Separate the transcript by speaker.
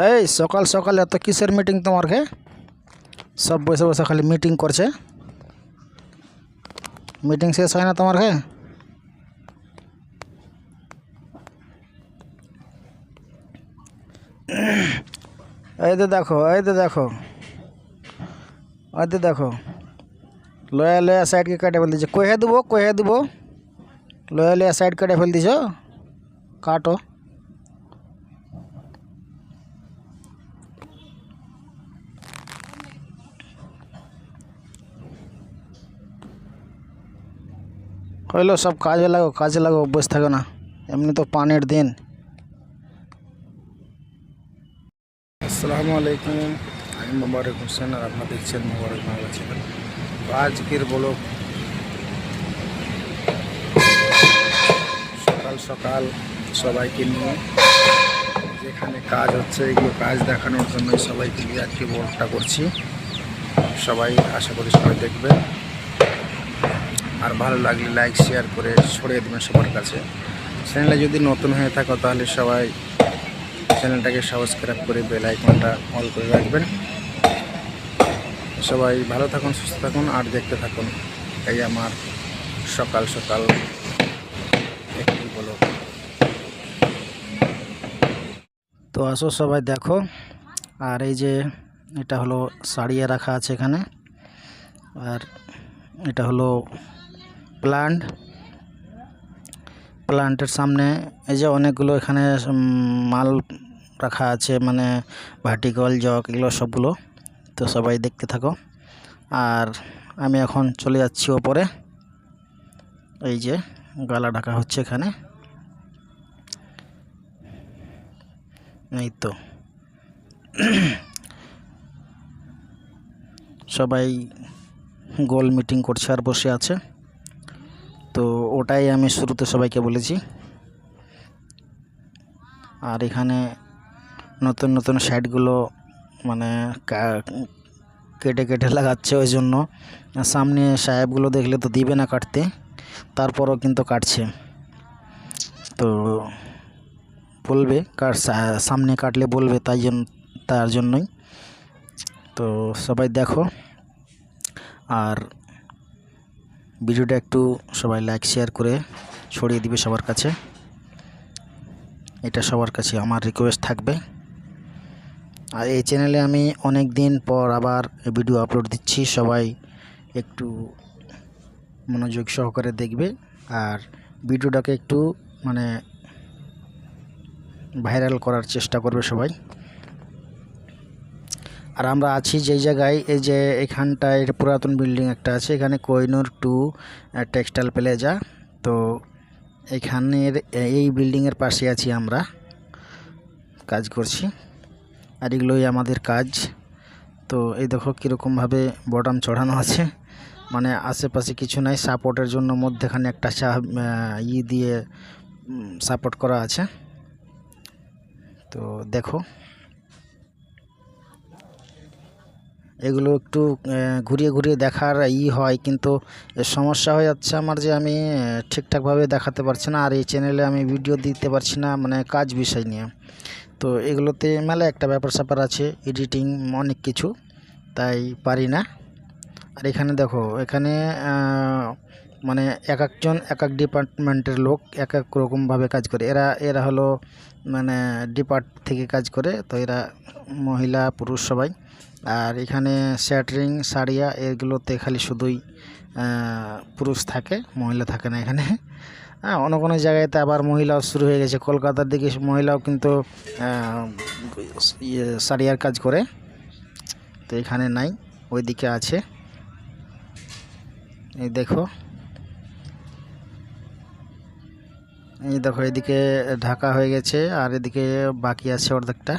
Speaker 1: এই সকাল সকাল এত কিসের মিটিং তোমার কে? সব বসে বসে খালি মিটিং করছে। মিটিং শেষ হয় না তোমার কে? এই তো দেখো, এই তো দেখো, এই তো দেখো, লয়া লয়া সাইড के কাটে ফেল দিছে। কহে দেবো লয়া লয়া সাইড কাটে ফেল দিছ। কাটো। হইলো সব কাজে লাগো, বসে থাকো না। এমনি তো পানির দিন। আসসালামু আলাইকুম, আমি মোবারক হোসেন আর আপনারা দেখছেন মোবারক বাংলা চ্যানেল। তো আজকের ব্লগ সকাল সকাল সবাইকে নিয়ে যেখানে কাজ হচ্ছে এগুলো কাজ দেখানোর জন্য সবাইকে নিয়ে আজকে ব্লগটা করছি। সবাই আশা করি সবাই দেখবে, আর ভালো লাগলে লাইক শেয়ার করে ছড়িয়ে দেবেন সবার কাছে। চ্যানেলে যদি নতুন হয়ে থাকো তাহলে সবাই চ্যানেলটাকে সাবস্ক্রাইব করে বেল আইকনটা অল করে রাখবেন। সবাই ভালো থাকুন, সুস্থ থাকুন আর দেখতে থাকুন এই আমার সকাল সকাল একটি ব্লগ। তো আসো সবাই দেখো। আর এই যে এটা হলো সারিয়ে রাখা আছে এখানে, আর এটা হলো প্লান্টের সামনে এই যে অনেকগুলো এখানে মাল রাখা আছে, মানে ভার্টিক্যাল জগ এগুলো সবগুলো। তো সবাই দেখতে থাকো। আর আমি এখন চলে যাচ্ছি ওপরে। এই যে গালা ঢাকা হচ্ছে এখানে, এই তো সবাই গোল মিটিং করছে আর বসে আছে। তো ওটাই আমি শুরুতে সবাইকে বলেছি। আর এখানে নতুন নতুন সাইডগুলো মানে কেটে কেটে লাগাচ্ছে, ওই জন্য সামনে সাহেবগুলো দেখলে তো দিবে না কাটতে, তারপরও কিন্তু কাটছে। তো বলবে সামনে কাটলে বলবে, তার জন্যই। তো সবাই দেখো, আর ভিডিওটা একটু সবাই লাইক শেয়ার করে ছড়িয়ে দিবে সবার কাছে। এটা সবার কাছে আমার রিকোয়েস্ট থাকবে। আর এই চ্যানেলে আমি অনেক দিন পর আবার ভিডিও আপলোড দিচ্ছি, সবাই একটু মনোযোগ সহকারে দেখবে আর ভিডিওটাকে একটু মানে ভাইরাল করার চেষ্টা করবে সবাই। আর আমরা আছি যেই জায়গায়, এই যে এখানটায় পুরাতন বিল্ডিং একটা আছে, এখানে কোহিনুর 2 টেক্সটাইল প্লাজা। তো এখানের এই বিল্ডিংয়ের পাশে আছি আমরা, কাজ করছি। আর এগুলোই আমাদের কাজ। তো এই দেখো কীরকমভাবে বটম চড়ানো আছে, মানে আশেপাশে কিছু নাই, সাপোর্টের জন্য মধ্যেখানে একটা দিয়ে সাপোর্ট করা আছে। তো দেখো এগুলো একটু ঘুরিয়ে ঘুরিয়ে দেখার হয়, কিন্তু এর সমস্যা হয়ে যাচ্ছে আমার যে আমি ঠিকঠাকভাবে দেখাতে পারছি না, আর এই চ্যানেলে আমি ভিডিও দিতে পারছি না, মানে কাজ বিষয় নিয়ে। তো এগুলোতে মেলা একটা ব্যাপার স্যাপার আছে, এডিটিং অনেক কিছু, তাই পারি না। আর এখানে দেখো, এখানে মানে এক একজন এক এক ডিপার্টমেন্টের লোক এক এক রকমভাবে কাজ করে। এরা হলো মানে ডিপার্ট থেকে কাজ করে, তো এরা মহিলা পুরুষ সবাই। আর এখানে স্যাটারিং সারিয়া এগুলোতে খালি শুধুই পুরুষ থাকে, মহিলা থাকে না এখানে। হ্যাঁ, অন্য কোনো জায়গাতে আবার মহিলাও শুরু হয়ে গেছে, কলকাতার দিকে মহিলাও কিন্তু সারিয়ার কাজ করে। তো এখানে নাই, ওইদিকে আছে। এই দেখো, এই দেখো এদিকে ঢাকা হয়ে গেছে আর এদিকে বাকি আছে অর্ধেকটা।